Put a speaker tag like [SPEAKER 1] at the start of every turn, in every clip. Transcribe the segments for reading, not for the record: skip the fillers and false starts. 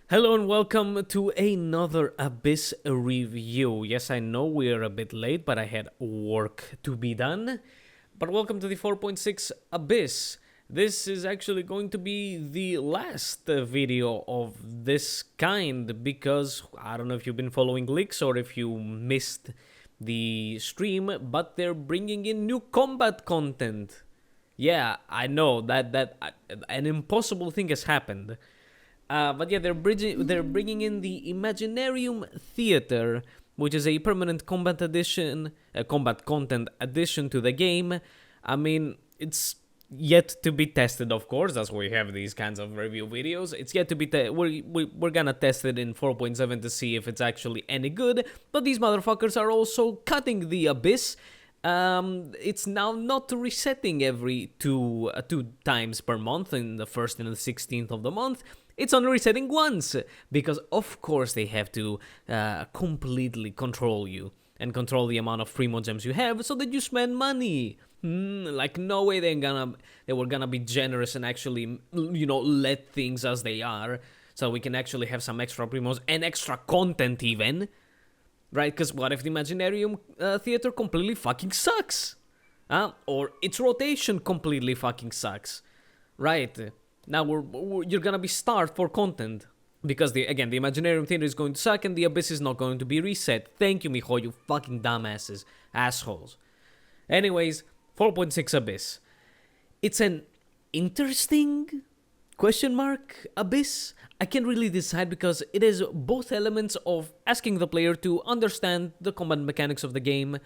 [SPEAKER 1] Hello and welcome to another Abyss review. Yes, I know we're a bit late, but I had work to be done. But welcome to the 4.6 Abyss. This is actually going to be the last video of this kind because I don't know if you've been following leaks or if you missed the stream, but they're bringing in new combat content. Yeah, I know that an impossible thing has happened. But yeah, they're bringing in the Imaginarium Theater, which is a permanent combat addition, a combat content addition to the game. I mean, it's yet to be tested, of course. That's why we have these kinds of review videos. It's yet to be we're gonna test it in 4.7 to see if it's actually any good. But these motherfuckers are also cutting the abyss. It's now not resetting every two times per month in the 1st and the 16th of the month. It's only resetting once, because of course they have to completely control you and control the amount of primo gems you have so that you spend money. Like no way they were gonna be generous and actually, let things as they are so we can actually have some extra primos and extra content even. Right, because what if the Imaginarium Theater completely fucking sucks? Or its rotation completely fucking sucks. Right, now you're gonna be starved for content. Because, the Imaginarium Theater is going to suck and the Abyss is not going to be reset. Thank you, mijo, you fucking dumbasses. Assholes. Anyways, 4.6 Abyss. It's an interesting Abyss? I can't really decide because it is both elements of asking the player to understand the combat mechanics of the game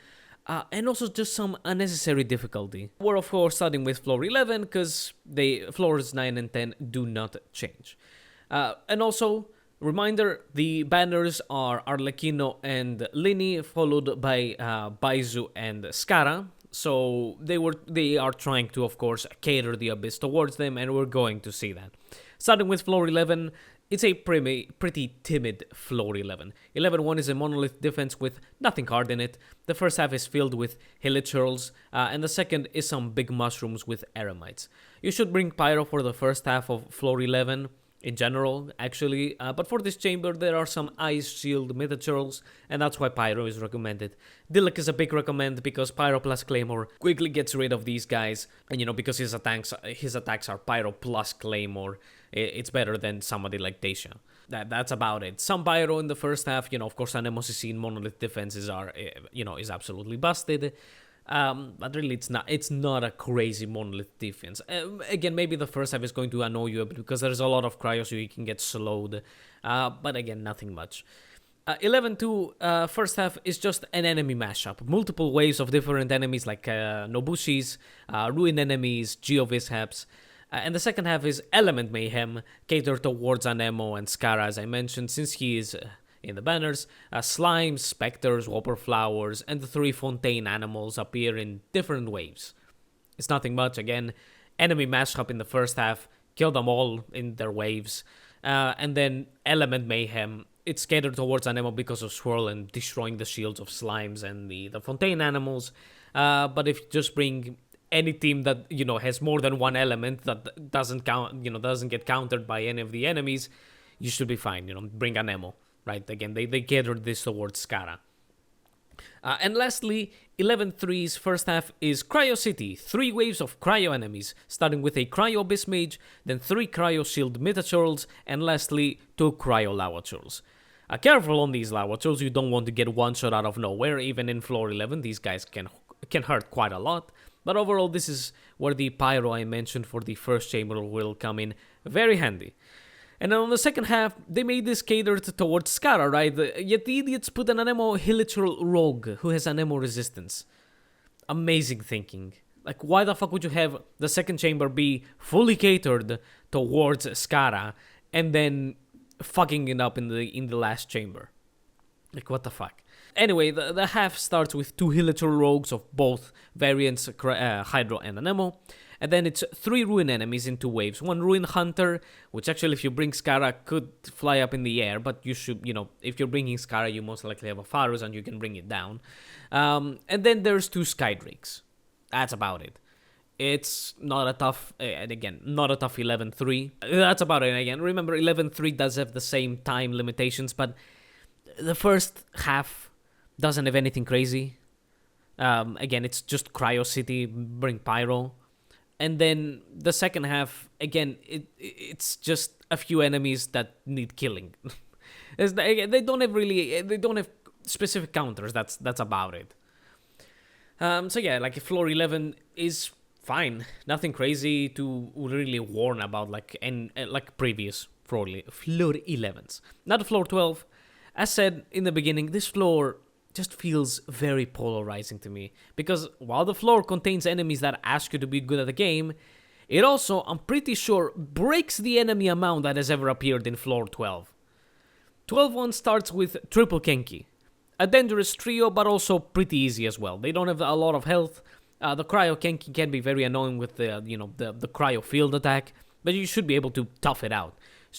[SPEAKER 1] and also just some unnecessary difficulty. We're of course starting with floor 11 because floors 9 and 10 do not change. And also, reminder, the banners are Arlecchino and Lini, followed by Baizu and Scara. So they are trying to, of course, cater the Abyss towards them, and we're going to see that. Starting with floor 11, it's a pretty timid floor 11. 11-1 is a monolith defense with nothing hard in it. The first half is filled with hilichurls, and the second is some big mushrooms with eremites. You should bring Pyro for the first half of floor 11, in general, actually, but for this chamber there are some ice shield metachurls, and that's why Pyro is recommended. Dilek is a big recommend because Pyro plus Claymore quickly gets rid of these guys, and because his attacks are Pyro plus Claymore, it's better than somebody like Dacia. That's about it. Some Pyro in the first half, of course, Anemosisi in monolith defenses is absolutely busted. But really, it's not a crazy monolith defense. Again, maybe the first half is going to annoy you a bit because there's a lot of cryo, so you can get slowed. But again, nothing much. 11-2, first half is just an enemy mashup. Multiple waves of different enemies like Nobushis, Ruin enemies, Geovishaps. And the second half is Element Mayhem, catered towards Anemo and Scara, as I mentioned, since he is in the banners. Slimes, specters, whopper flowers, and the 3 fontaine animals appear in different waves. It's nothing much, again. Enemy mashup in the first half, kill them all in their waves. And then Element Mayhem, it's catered towards Anemo because of Swirl and destroying the shields of Slimes and the fontaine animals. But if you just bring any team that, has more than one element that doesn't get countered by any of the enemies, you should be fine, bring Anemo. Right, again, they catered this towards Scara. And lastly, 11-3's first half is Cryo City. 3 waves of Cryo enemies, starting with a Cryo Abyss Mage, then 3 Cryo Shield Metachurls, and lastly, 2 Cryo Lawachurls. Careful on these Lawachurls, you don't want to get one shot out of nowhere. Even in floor 11, these guys can hurt quite a lot. But overall, this is where the Pyro I mentioned for the first chamber will come in very handy. And then on the second half, they made this catered towards Scara, right? Yet the idiots put an Anemo Hilichurl Rogue who has Anemo resistance. Amazing thinking. Like, why the fuck would you have the second chamber be fully catered towards Scara and then fucking it up in the last chamber? Like, what the fuck? Anyway, the half starts with 2 Hilichurl Rogues of both variants, Hydro and Anemo. And then it's 3 Ruin enemies in 2 waves. 1 Ruin Hunter, which actually if you bring Scara could fly up in the air, but you should, if you're bringing Scara, you most likely have a Farus and you can bring it down. And then there's 2 Skydrakes. That's about it. It's not a tough, and again, not a tough 11-3. That's about it. Again, remember 11-3 does have the same time limitations, but the first half doesn't have anything crazy. Again, it's just Cryo City, bring Pyro. And then the second half, again, it's just a few enemies that need killing. They don't have specific counters. That's about it. So yeah, like floor 11 is fine, nothing crazy to really warn about, like previous floor 11s. Not floor 12. As said in the beginning, this floor just feels very polarizing to me, because while the floor contains enemies that ask you to be good at the game, it also, I'm pretty sure, breaks the enemy amount that has ever appeared in floor 12. 12-1 starts with Triple Kenki, a dangerous trio, but also pretty easy as well. They don't have a lot of health. The Cryo Kenki can be very annoying with the Cryo Field attack, but you should be able to tough it out.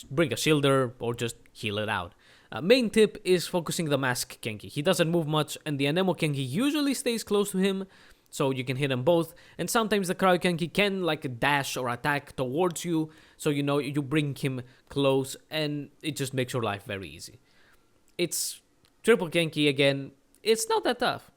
[SPEAKER 1] Bring a Shielder or just heal it out. Main tip is focusing the Mask Kenki. He doesn't move much, and the Anemo Kenki usually stays close to him, so you can hit them both. And sometimes the Cryo Kenki can like dash or attack towards you, so you bring him close, and it just makes your life very easy. It's Triple Kenki again. It's not that tough.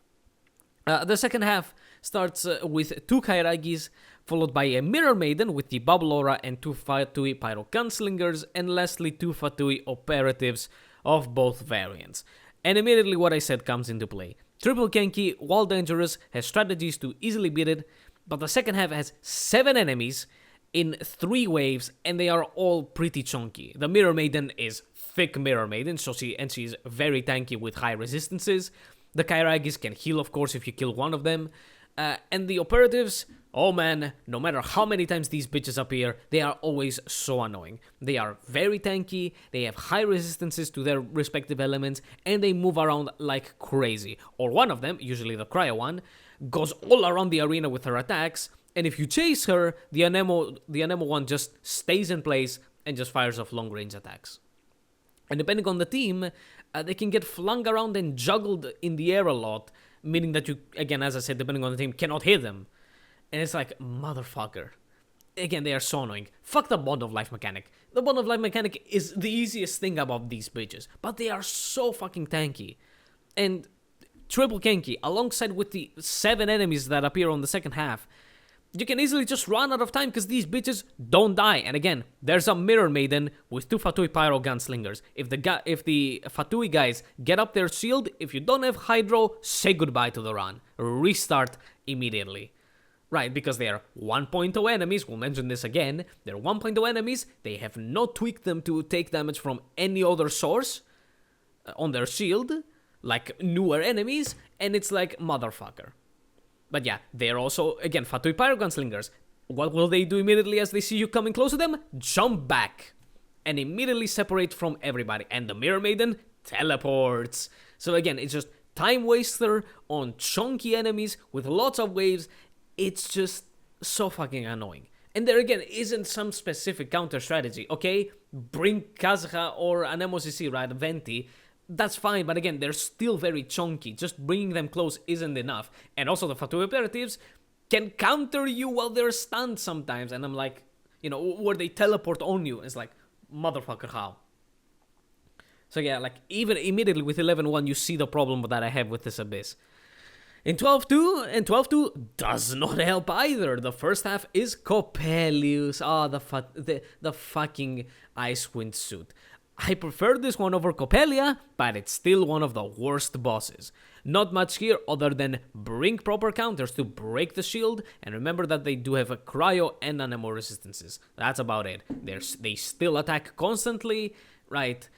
[SPEAKER 1] The second half starts with 2 Kairagis, followed by a Mirror Maiden with the Bubble Aura and 2 Fatui Pyro Gunslingers, and lastly 2 Fatui Operatives of both variants. And immediately what I said comes into play. Triple Kenki, while dangerous, has strategies to easily beat it, but the second half has 7 enemies in 3 waves, and they are all pretty chunky. The Mirror Maiden is thick Mirror Maiden, so she's very tanky with high resistances. The Kairagis can heal, of course, if you kill one of them. And the Operatives, oh man, no matter how many times these bitches appear, they are always so annoying. They are very tanky, they have high resistances to their respective elements, and they move around like crazy. Or one of them, usually the Cryo one, goes all around the arena with her attacks, and if you chase her, the Anemo one just stays in place and just fires off long-range attacks. And depending on the team, they can get flung around and juggled in the air a lot, meaning that you, again, as I said, depending on the team, cannot hit them. And it's like, motherfucker. Again, they are so annoying. Fuck the Bond of Life mechanic. The Bond of Life mechanic is the easiest thing about these bitches, but they are so fucking tanky. And Triple Kenki, alongside with the 7 enemies that appear on the second half, you can easily just run out of time because these bitches don't die. And again, there's a Mirror Maiden with 2 Fatui Pyro Gunslingers. If the Fatui guys get up their shield, if you don't have Hydro, say goodbye to the run. Restart immediately. Right, because they are 1.0 enemies, we'll mention this again. They're 1.0 enemies, they have not tweaked them to take damage from any other source on their shield, like newer enemies, and it's like, motherfucker. But yeah, they're also, again, Fatui Pyro Gunslingers. What will they do immediately as they see you coming close to them? Jump back and immediately separate from everybody. And the Mirror Maiden teleports. So again, it's just time waster on chunky enemies with lots of waves. It's just so fucking annoying. And there again isn't some specific counter strategy, okay? Bring Kazuha or Anemo CC, right? Venti. That's fine, but again, they're still very chunky. Just bringing them close isn't enough. And also the Fatui Operatives can counter you while they're stunned sometimes. And I'm like, where they teleport on you. It's like, motherfucker, how? So yeah, like, even immediately with 11-1, you see the problem that I have with this Abyss. In 12-2 does not help either. The first half is Coppelius. The fucking Icewind suit. I prefer this one over Coppelia, but it's still one of the worst bosses. Not much here other than bring proper counters to break the shield, and remember that they do have a Cryo and Anemo resistances. That's about it. They still attack constantly, right?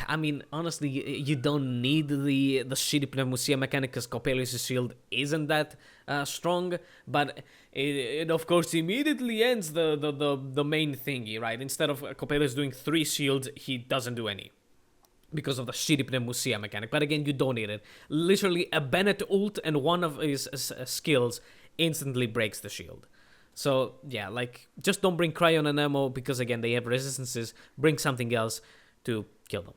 [SPEAKER 1] I mean, honestly, you don't need the shitty Pneumosia mechanic because Coppelius' shield isn't that strong, but it of course immediately ends the main thingy, right? Instead of Coppelius doing 3 shields, he doesn't do any because of the shitty Pneumosia mechanic. But again, you don't need it. Literally, a Bennett ult and one of his skills instantly breaks the shield. So yeah, like, just don't bring Cryo and Anemo because again, they have resistances. Bring something else to kill them.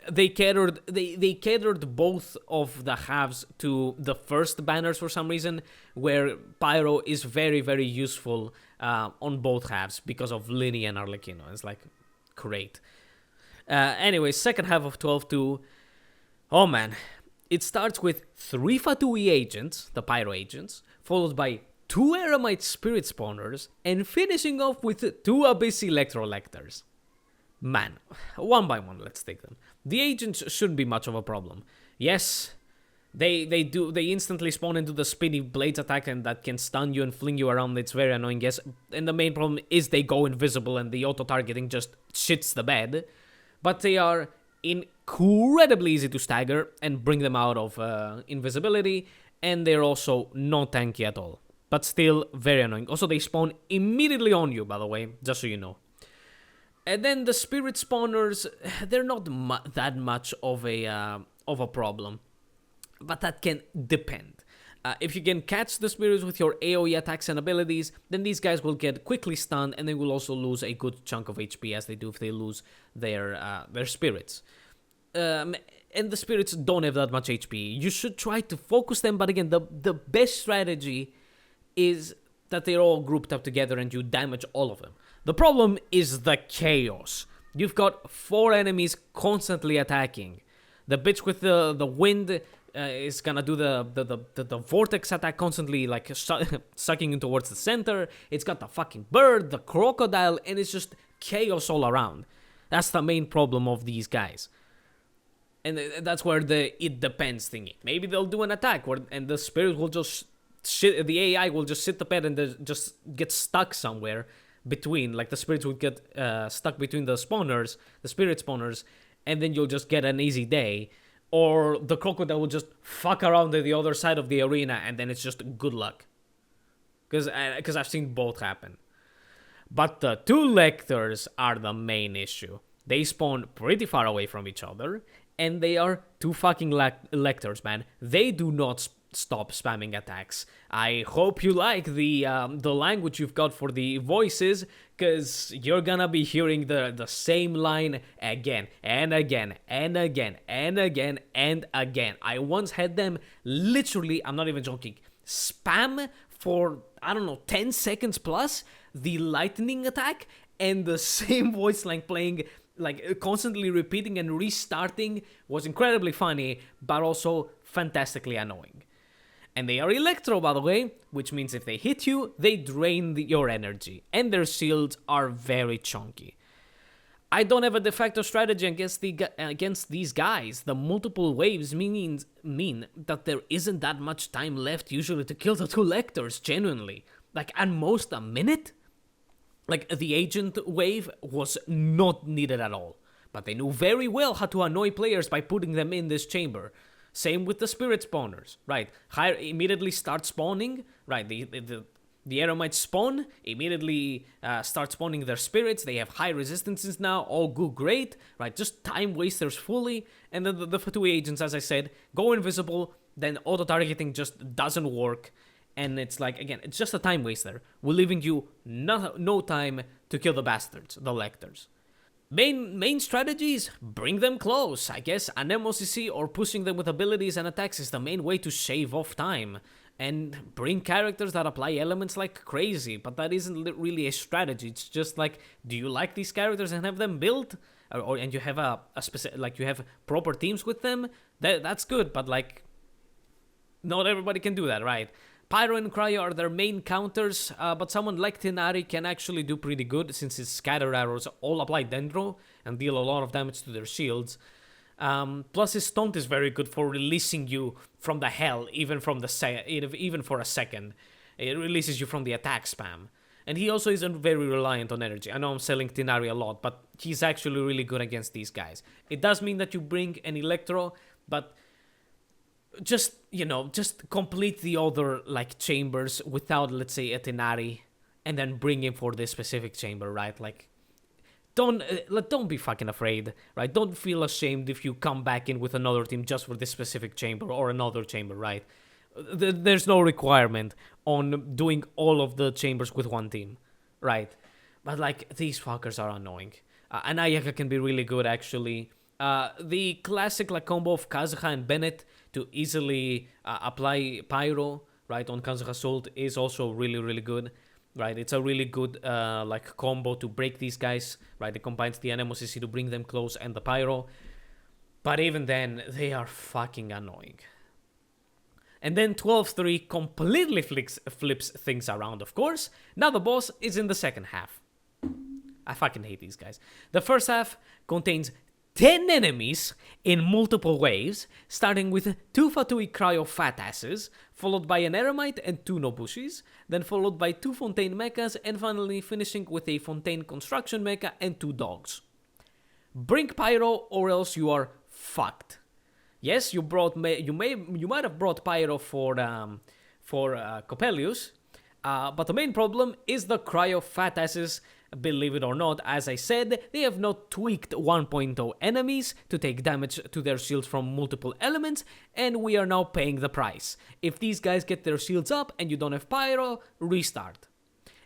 [SPEAKER 1] they catered both of the halves to the first banners for some reason, where Pyro is very, very useful on both halves because of Lini and Arlecchino. It's like, great. Anyway, second half of 12-2. Oh man. It starts with 3 Fatui agents, the Pyro agents, followed by 2 Eremite Spirit Spawners, and finishing off with 2 Abyss Electrolectors. Man, one by one, let's take them. The agents shouldn't be much of a problem. Yes, they instantly spawn into the spinny blades attack, and that can stun you and fling you around. It's very annoying, yes. And the main problem is they go invisible and the auto-targeting just shits the bed. But they are incredibly easy to stagger and bring them out of invisibility, and they're also not tanky at all. But still very annoying. Also, they spawn immediately on you, by the way, just so you know. And then the Spirit Spawners, they're not that much of a problem. But that can depend. If you can catch the spirits with your AoE attacks and abilities, then these guys will get quickly stunned, and they will also lose a good chunk of HP, as they do if they lose their spirits. And the spirits don't have that much HP. You should try to focus them, but again, the best strategy is that they're all grouped up together and you damage all of them. The problem is the chaos. You've got 4 enemies constantly attacking. The bitch with the wind is gonna do the vortex attack constantly, like sucking you towards the center. It's got the fucking bird, the crocodile, and it's just chaos all around. That's the main problem of these guys. And that's where the it depends thingy. Maybe they'll do an attack and the spirit will just the AI will just sit the pet and just get stuck somewhere between. Like the spirits would get stuck between the spawners, the spirit spawners, and then you'll just get an easy day. Or the crocodile will just fuck around to the other side of the arena, and then it's just good luck. Because I've seen both happen. But the 2 Lectors are the main issue. They spawn pretty far away from each other, and they are 2 fucking Lectors, man. They do not stop spamming attacks. I hope you like the language you've got for the voices, because you're gonna be hearing the same line again and again and again and again and again. I once had them literally, I'm not even joking, spam for, I don't know, 10 seconds plus the lightning attack, and the same voice line playing, like constantly repeating and restarting. Was incredibly funny, but also fantastically annoying. And they are Electro, by the way, which means if they hit you, they drain your energy, and their shields are very chunky. I don't have a de facto strategy against these guys. The multiple waves mean that there isn't that much time left usually to kill the 2 Lectors, genuinely. Like, at most a minute? Like, the agent wave was not needed at all. But they knew very well how to annoy players by putting them in this chamber. Same with the spirit spawners, right? Immediately start spawning, right? The Eremites spawn, immediately start spawning their spirits. They have high resistances now, all good, great, right? Just time wasters fully. And then the Fatui agents, as I said, go invisible, then auto-targeting just doesn't work. And it's like, again, it's just a time waster. We're leaving you no time to kill the bastards, the Lectors. Main strategies, bring them close. I guess an MOCC or pushing them with abilities and attacks is the main way to shave off time. And bring characters that apply elements like crazy, but that isn't really a strategy. It's just like, do you like these characters and have them built? And you have a specific, like you have proper teams with them? That's good, but like, not everybody can do that, right? Pyro and Cryo are their main counters, but someone like Tenari can actually do pretty good since his scatter arrows all apply Dendro and deal a lot of damage to their shields. Plus his taunt is very good for releasing you from the hell, even for a second. It releases you from the attack spam. And he also isn't very reliant on energy. I know I'm selling Tenari a lot, but he's actually really good against these guys. It does mean that you bring an Electro, but just complete the other, like, chambers without, let's say, a Tenari, and then bring him for this specific chamber, right? Like, don't be fucking afraid, right? Don't feel ashamed if you come back in with another team just for this specific chamber or another chamber, right? There's no requirement on doing all of the chambers with one team, right? But, like, these fuckers are annoying. And Ayaka can be really good, actually. The classic like combo of Kazuha and Bennett to easily apply Pyro, right, on Kazuha's Salt is also really, really good. Right, it's a really good like combo to break these guys. Right, it combines the Animosity to bring them close and the Pyro. But even then, they are fucking annoying. And then 12-3 completely flips things around, of course. Now the boss is in the second half. I fucking hate these guys. The first half contains 10 enemies in multiple waves, starting with 2 Fatui Cryo Fat Asses, followed by an Eremite and 2 Nobushis, then followed by 2 Fontaine Mechas, and finally finishing with a Fontaine Construction Mecha and 2 Dogs. Bring Pyro or else you are fucked. Yes, you might have brought Pyro for Coppelius, but the main problem is the Cryo Fat Asses. Believe it or not, as I said, they have not tweaked 1.0 enemies to take damage to their shields from multiple elements, and we are now paying the price. If these guys get their shields up and you don't have Pyro, restart.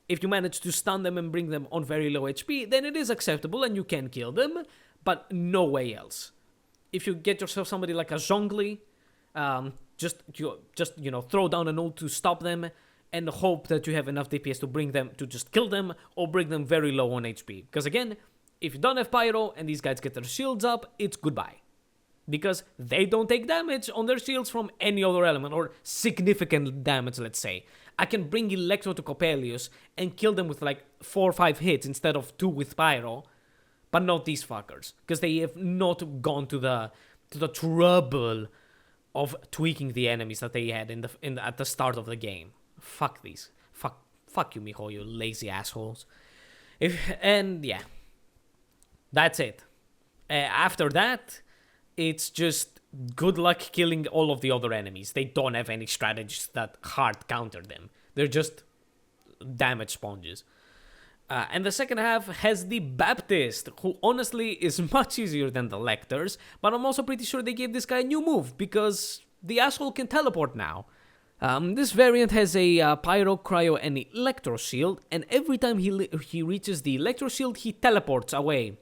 [SPEAKER 1] If you manage to stun them and bring them on very low HP, then it is acceptable and you can kill them, but no way else. If you get yourself somebody like a Zhongli, just throw down an ult to stop them, and hope that you have enough DPS to bring them, to just kill them, or bring them very low on HP. Because again, if you don't have Pyro and these guys get their shields up, it's goodbye. Because they don't take damage on their shields from any other element, or significant damage, let's say. I can bring Electro to Coppelius and kill them with like 4 or 5 hits instead of 2 with Pyro, but not these fuckers. Because they have not gone to the trouble of tweaking the enemies that they had at the start of the game. Fuck these. Fuck you, Miho, you lazy assholes. And yeah, that's it. After that, it's just good luck killing all of the other enemies. They don't have any strategies that hard counter them. They're just damage sponges. And the second half has the Baptist, who honestly is much easier than the Lectors, but I'm also pretty sure they gave this guy a new move, because the asshole can teleport now. This variant has a Pyro, Cryo, and Electro Shield, and every time he reaches the Electro Shield, he teleports away.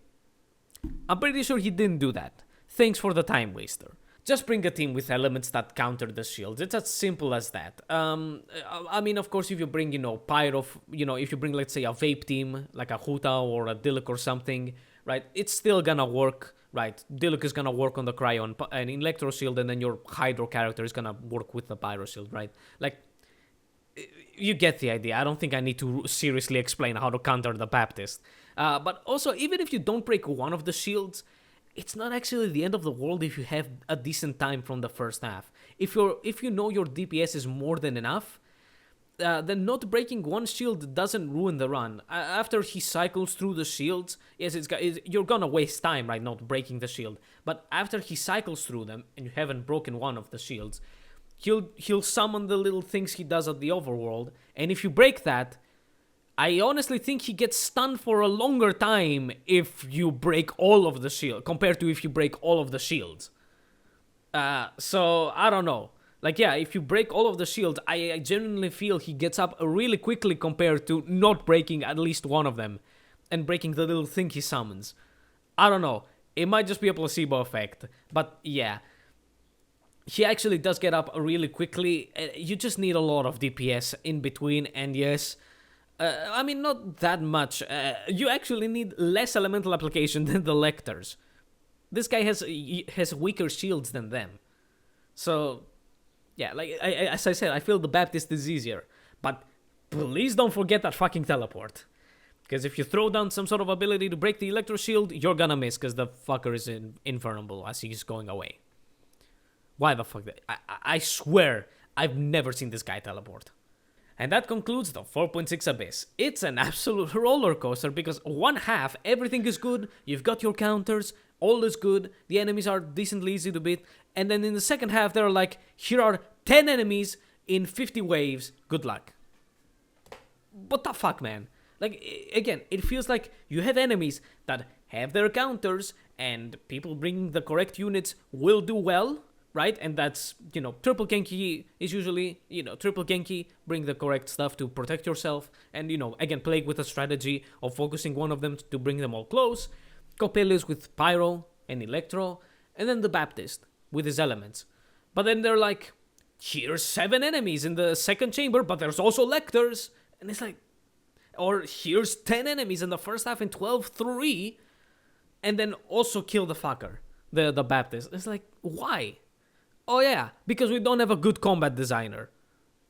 [SPEAKER 1] I'm pretty sure he didn't do that. Thanks for the time waster. Just bring a team with elements that counter the shields. It's as simple as that. I mean, of course, if you bring, Pyro, if you bring, let's say, a Vape team, like a Huta or a Diluc or something, right, it's still gonna work. Right, Diluc is gonna work on the Cryo and Electro Shield, and then your Hydro character is gonna work with the Pyro Shield, right? Like, you get the idea. I don't think I need to seriously explain how to counter the Baptist. But also, even if you don't break one of the shields, it's not actually the end of the world if you have a decent time from the first half. If you know your DPS is more than enough, then not breaking one shield doesn't ruin the run. After he cycles through the shields, yes, you're gonna waste time, right, not breaking the shield. But after he cycles through them, and you haven't broken one of the shields, he'll summon the little things he does at the overworld, and if you break that, I honestly think he gets stunned for a longer time if you break all of the shield, compared to if you break all of the shields. So, I don't know. Like, yeah, if you break all of the shields, I genuinely feel he gets up really quickly compared to not breaking at least one of them and breaking the little thing he summons. I don't know. It might just be a placebo effect, but yeah. He actually does get up really quickly. You just need a lot of DPS in between, and yes, I mean, not that much. You actually need less elemental application than the Lectors. This guy has weaker shields than them. So, yeah, like as I said, I feel the Baptist is easier. But please don't forget that fucking teleport. Because if you throw down some sort of ability to break the Electro Shield, you're gonna miss, because the fucker is invulnerable as he's going away. Why the fuck? I swear, I've never seen this guy teleport. And that concludes the 4.6 Abyss. It's an absolute roller coaster, because one half, everything is good, you've got your counters, all is good, the enemies are decently easy to beat, and then in the second half, they're like, here are 10 enemies in 50 waves, good luck. What the fuck, man? Like, again, it feels like you have enemies that have their counters, and people bringing the correct units will do well, right? And that's, triple Genki is usually, triple Genki, bring the correct stuff to protect yourself, and, again, play with a strategy of focusing one of them to bring them all close. Coppelius with Pyro, and Electro, and then the Baptist with his elements. But then they're like, here's 7 enemies in the second chamber, but there's also Lectors. And it's like, or here's 10 enemies in the first half and 12-3, and then also kill the fucker, the Baptist. It's like, why? Oh yeah, because we don't have a good combat designer.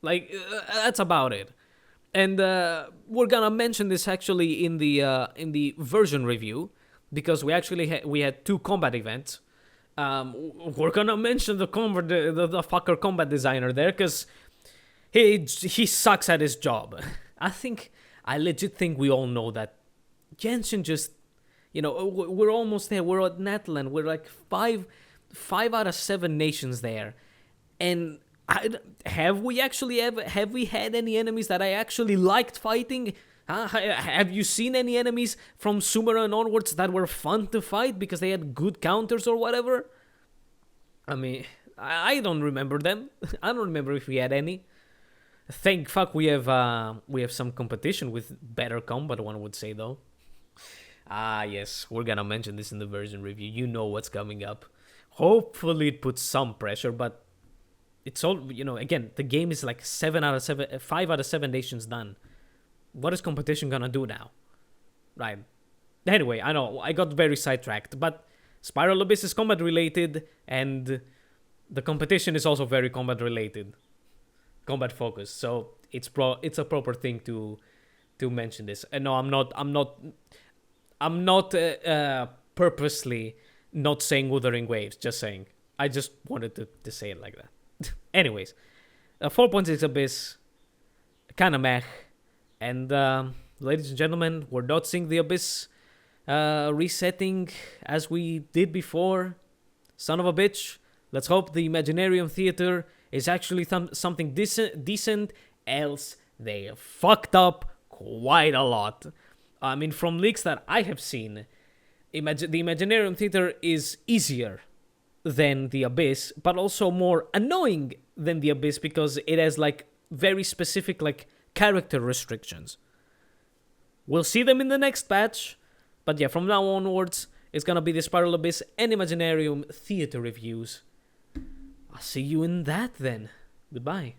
[SPEAKER 1] Like, that's about it. And we're gonna mention this actually in the version review, because we actually we had 2 combat events. We're gonna mention the fucker combat designer there, because he sucks at his job. I legit think we all know that Genshin just, we're almost there. We're at Netland. We're like 5 out of 7 nations there, and have we had any enemies that I actually liked fighting? Have you seen any enemies from Sumeru and onwards that were fun to fight because they had good counters or whatever? I mean, I don't remember them. I don't remember if we had any. Thank fuck we have some competition with better combat, one would say, though. Yes, we're gonna mention this in the version review. You know what's coming up. Hopefully it puts some pressure, but it's all, again, the game is like 5 out of 7 nations done. What is competition gonna do now? Right. Anyway, I know, I got very sidetracked, but Spiral Abyss is combat related, and the competition is also very combat related. Combat focused, so it's a proper thing to mention this. And no, I'm not purposely not saying Wuthering Waves, just saying. I just wanted to say it like that. Anyways, 4.6 Abyss, kinda meh. And ladies and gentlemen, we're not seeing the Abyss resetting as we did before. Son of a bitch. Let's hope the Imaginarium Theater is actually something decent, else they fucked up quite a lot. I mean, from leaks that I have seen, the Imaginarium Theater is easier than the Abyss, but also more annoying than the Abyss because it has like very specific like character restrictions. We'll see them in the next patch, but yeah, from now onwards, it's gonna be the Spiral Abyss and Imaginarium Theater reviews. I'll see you in that then. Goodbye.